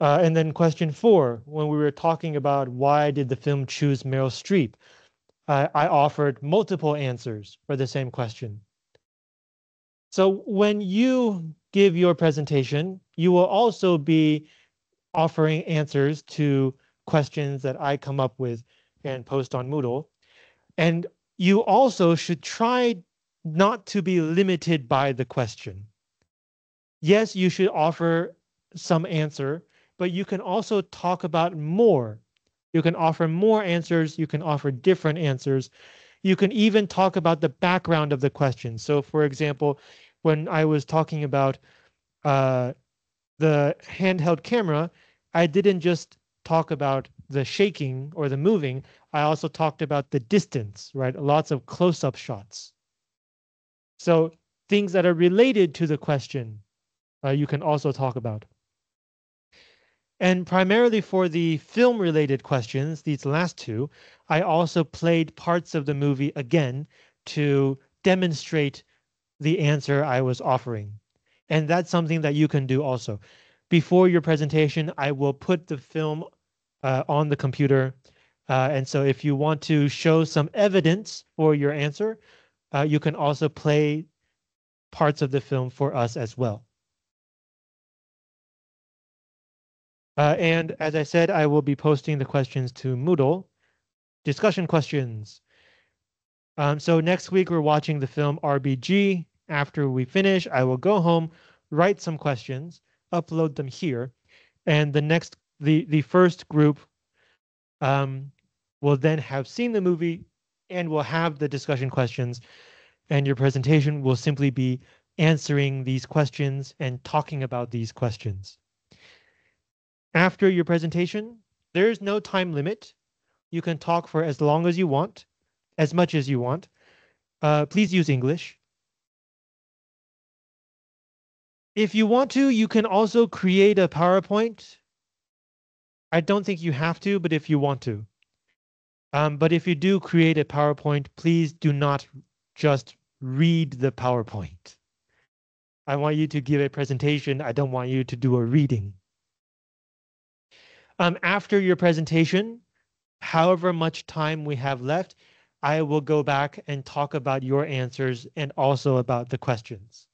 And then question 4, when we were talking about why did the film choose Meryl Streep, I offered multiple answers for the same question. So when you give your presentation, you will also be offering answers to questions that I come up with and post on Moodle. And you also should try not to be limited by the question. Yes, you should offer some answer, but you can also talk about more. You can offer more answers. You can offer different answers. You can even talk about the background of the question. So, for example, when I was talking about uh, the handheld camera, I didn't just talk about the shaking or the moving. I also talked about the distance, right? Lots of close-up shots. So things that are related to the question, you can also talk about. And primarily for the film-related questions, these last two, I also played parts of the movie again to demonstrate the answer I was offering. And that's something that you can do also. Before your presentation, I will put the film on the computer. And so if you want to show some evidence for your answer, you can also play parts of the film for us as well. And as I said, I will be posting the questions to Moodle. Discussion questions. So next week, we're watching the film RBG. After we finish, I will go home, write some questions, upload them here. And the first group will then have seen the movie and will have the discussion questions. And your presentation will simply be answering these questions and talking about these questions. After your presentation, there is no time limit. You can talk for as long as you want, as much as you want. Please use English. If you want to, you can also create a PowerPoint. I don't think you have to, but if you want to. But if you do create a PowerPoint, please do not just read the PowerPoint. I want you to give a presentation. I don't want you to do a reading. After your presentation, however much time we have left, I will go back and talk about your answers and also about the questions.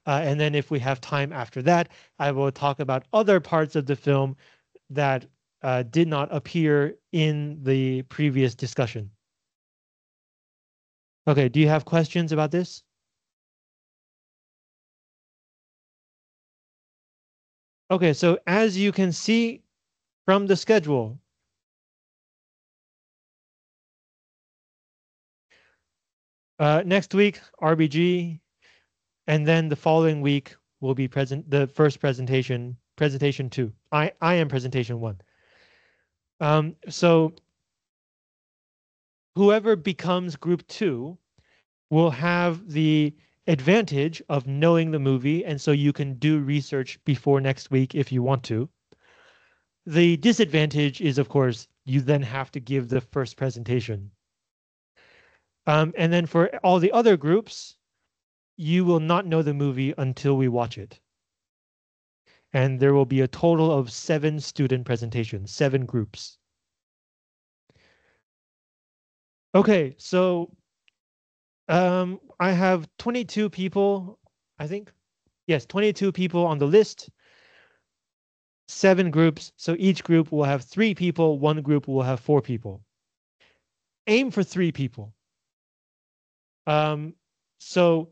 And then if we have time after that, I will talk about other parts of the film that did not appear in the previous discussion. Okay, do you have questions about this? Okay, so as you can see from the schedule, next week, RBG, and then the following week will be the first presentation 2. I am presentation 1. So whoever becomes group 2 will have the advantage of knowing the movie, and so you can do research before next week if you want to. The disadvantage is, of course, you then have to give the first presentation. And then for all the other groups, you will not know the movie until we watch it. And there will be a total of 7 student presentations, 7 groups. Okay, so I have 22 people, I think. Yes, 22 people on the list, 7 groups. So each group will have 3 people, one group will have 4 people. Aim for 3 people. So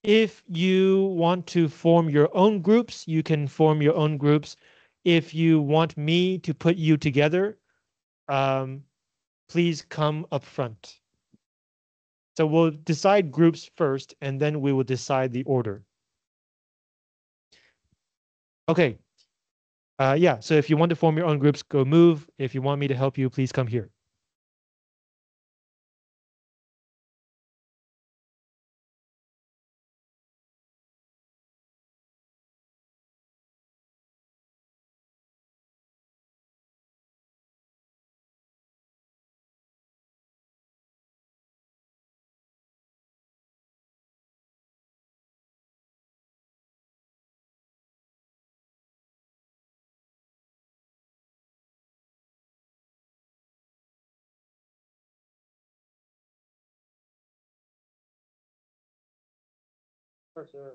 if you want to form your own groups, you can form your own groups. If you want me to put you together, please come up front. So we'll decide groups first, and then we will decide the order. Okay. Yeah, so if you want to form your own groups, go move. If you want me to help you, please come here. For sure.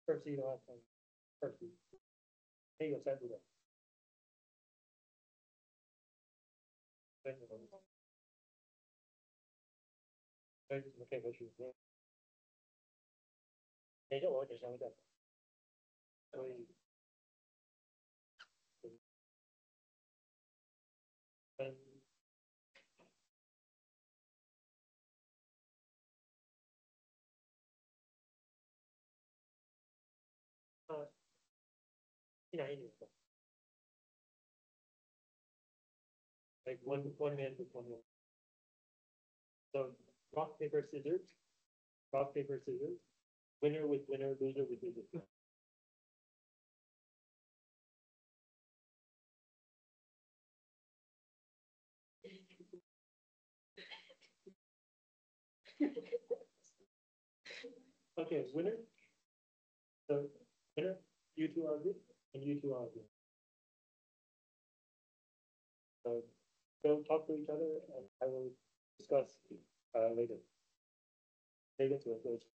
Percy, you don't have time. Percy. Hey, you'll send me that. Thank you. Thank you. Okay, what you do? 等一下，我等一下会再。所以，嗯，一男一女的，like one man with one woman. So rock paper scissors, rock paper scissors, winner with winner, loser with loser. Okay, winner. So winner, you two are good, and you two are good. So go talk to each other, and I will discuss later. Take it to a village.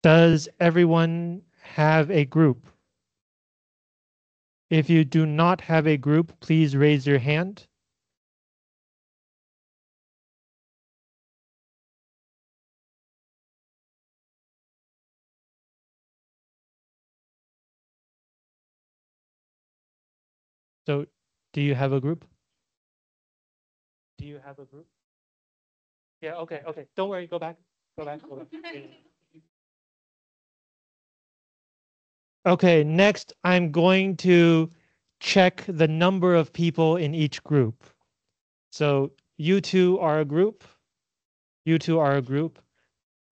Does everyone have a group? If you do not have a group, please raise your hand. So, do you have a group? Do you have a group? Yeah, okay, okay. Don't worry, go back. Go back, go back. Okay, next I'm going to check the number of people in each group. So you two are a group. You two are a group.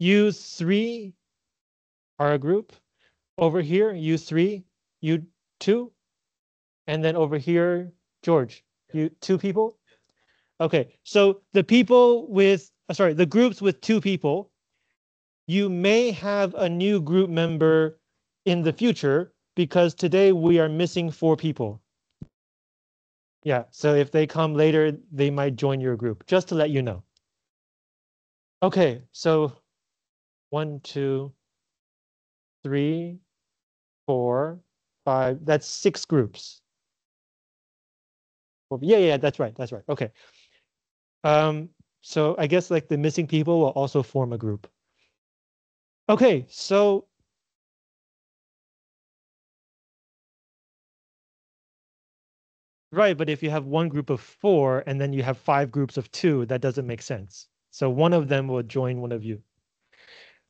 You three are a group. Over here, you three, you two. And then over here, George, you two people. Okay, so the people with, sorry, the groups with two people, you may have a new group member in the future because today we are missing 4 people. Yeah, so if they come later, they might join your group, just to let you know. Okay, so 1, 2, 3, 4, 5, that's 6 groups. Yeah, that's right, that's right. Okay. So I guess like the missing people will also form a group. Okay, so right, but if you have one group of 4 and then you have 5 groups of 2, that doesn't make sense. So one of them will join one of you.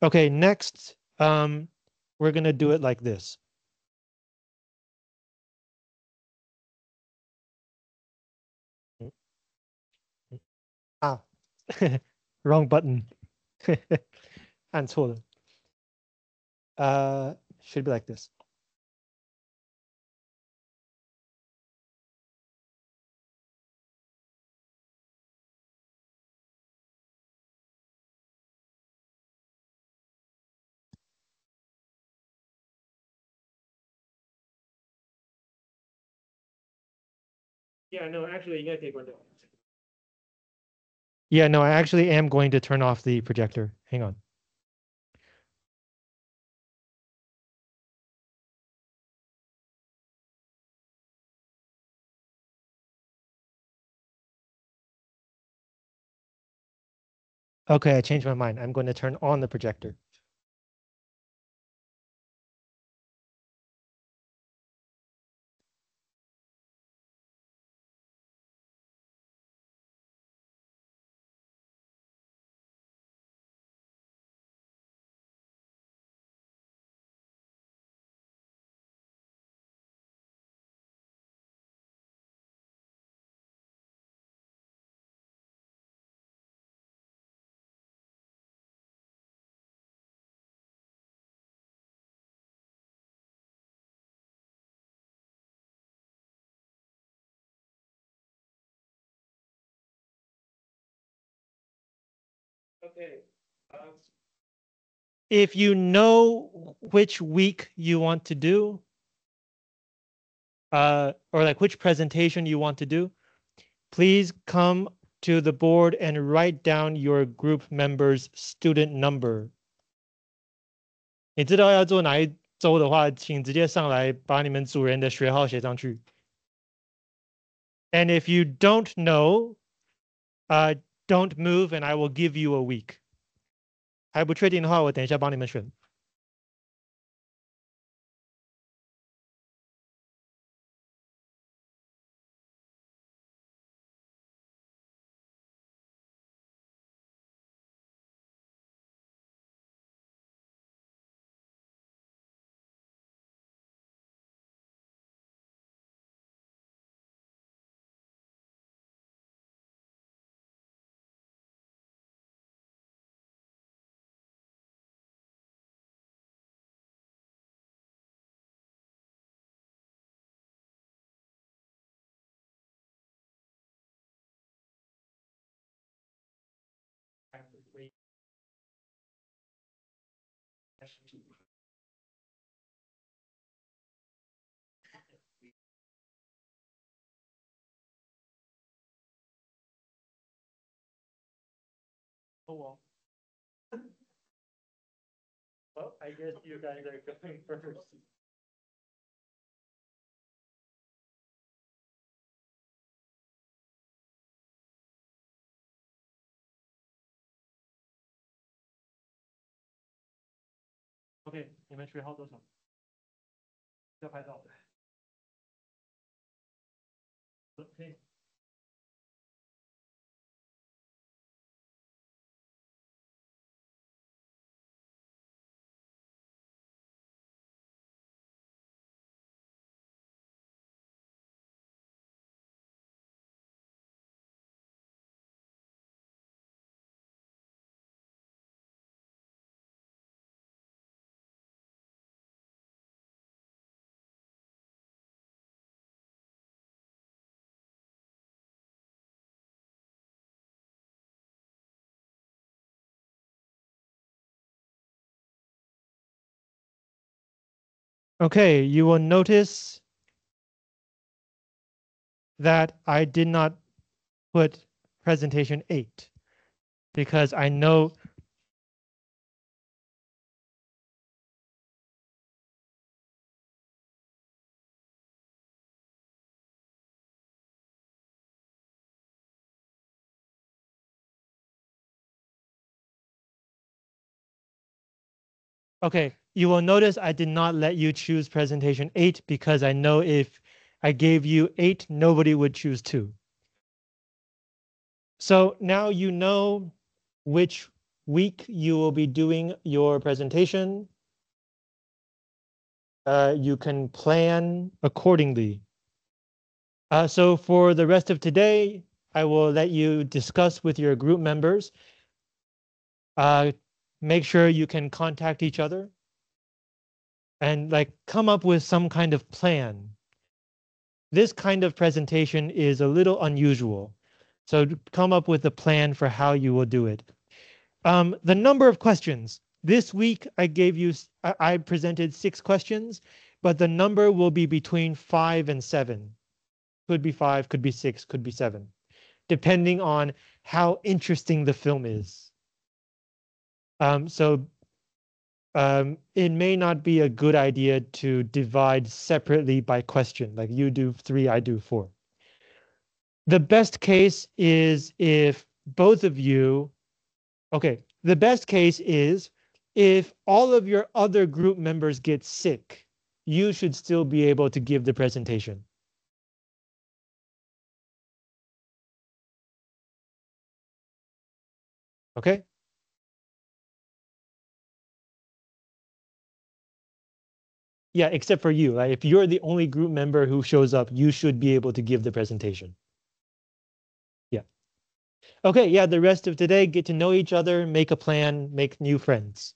Okay, next, we're gonna do it like this. Ah, wrong button. 按错了. Should be like this. Yeah, no, actually, you gotta take one down. Yeah, no, I actually am going to turn off the projector. Hang on. Okay, I changed my mind. I'm going to turn on the projector. Okay. If you know which week you want to do, or like which presentation you want to do, please come to the board and write down your group member's student number. 你知道要做哪一周的话，请直接上来把你们组员的学号写上去。And if you don't know, don't move, and I will give you a week. 还不确定的话，我等一下帮你们选。Oh well. Well, I guess you guys are going first. OK，你们学号多少？要拍照。OK。Okay, you will notice that I did not put presentation 8 because I know. Okay, you will notice I did not let you choose presentation 8 because I know if I gave you 8, nobody would choose 2. So now you know which week you will be doing your presentation. You can plan accordingly. So for the rest of today, I will let you discuss with your group members. Make sure you can contact each other and like come up with some kind of plan. This kind of presentation is a little unusual. So come up with a plan for how you will do it. The number of questions. This week I gave you, I presented 6 questions, but the number will be between 5 and 7. Could be 5, could be 6, could be 7, depending on how interesting the film is. So it may not be a good idea to divide separately by question, like you do 3, I do 4. The best case is if both of you Okay, the best case is if all of your other group members get sick, you should still be able to give the presentation. Okay? Yeah, except for you. Right? If you're the only group member who shows up, you should be able to give the presentation. Yeah. Okay, yeah, the rest of today, get to know each other, make a plan, make new friends.